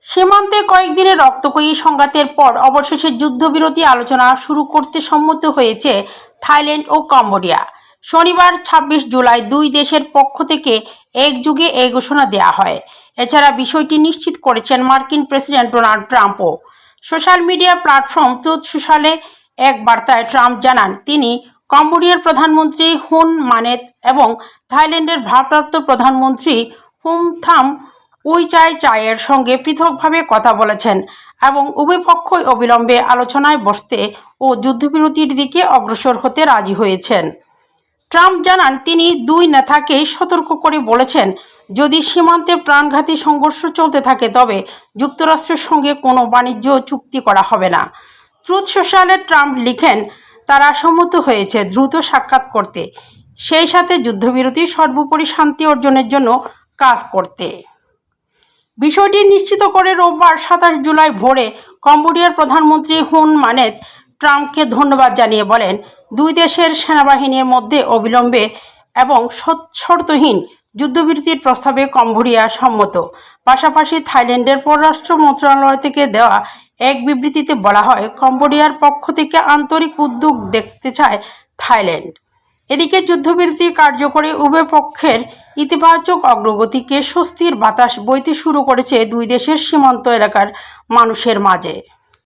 সীমান্তে কয়েকদিনের রক্তক্ষয়ী সংঘাতের পর অবশেষে যুদ্ধবিরতি আলোচনা শুরু করতে সম্মত হয়েছে থাইল্যান্ড ও কম্বোডিয়া। শনিবার ২৬ জুলাই দুই দেশের পক্ষ থেকে একযোগে এই ঘোষণা দেওয়া হয়। এছাড়া বিষয়টি নিশ্চিত করেছেন মার্কিন প্রেসিডেন্ট ডোনাল্ড ট্রাম্পও। সোশ্যাল মিডিয়া প্ল্যাটফর্ম ট্রুথ সোশ্যালে এক বার্তায় ট্রাম্প জানান, তিনি কম্বোডিয়ার প্রধানমন্ত্রী হুন মানেত এবং থাইল্যান্ডের ভারপ্রাপ্ত প্রধানমন্ত্রী হুমথাম উইচাইচাইয়ের সঙ্গে পৃথকভাবে কথা বলেছেন এবং উভয় পক্ষই অবিলম্বে আলোচনায় বসতে ও যুদ্ধবিরতির দিকে অগ্রসর হতে রাজি হয়েছেন। ট্রাম্প জানান, তিনি দুই নেতাকেই সতর্ক করে বলেছেন, যদি সীমান্তে প্রাণঘাতী সংঘর্ষ চলতে থাকে তবে যুক্তরাষ্ট্রের সঙ্গে কোনো বাণিজ্য চুক্তি করা হবে না। ট্রুথ সোশ্যালে ট্রাম্প লিখেন, তারা সম্মত হয়েছে দ্রুত সাক্ষাৎ করতে, সেই সাথে যুদ্ধবিরতি সর্বোপরি শান্তি অর্জনের জন্য কাজ করতে। বিষয়টি নিশ্চিত করে রোববার ২৭ জুলাই ভোরে কম্বোডিয়ার প্রধানমন্ত্রী হুন মানেত ট্রাম্পকে ধন্যবাদ জানিয়ে বলেন, দুই দেশের সেনাবাহিনীর মধ্যে অবিলম্বে এবং শর্তহীন যুদ্ধবিরতির প্রস্তাবে কম্বোডিয়া সম্মত। পাশাপাশি থাইল্যান্ডের পররাষ্ট্র মন্ত্রণালয় থেকে দেওয়া এক বিবৃতিতে বলা হয়, কম্বোডিয়ার পক্ষ থেকে আন্তরিক উদ্যোগ দেখতে চায় থাইল্যান্ড। এদিকে যুদ্ধবিরতি কার্যকরে উভয় পক্ষের ইতিবাচক অগ্রগতিকে স্বস্তির বাতাস বইতে শুরু করেছে দুই দেশের সীমান্ত এলাকার মানুষের মাঝে।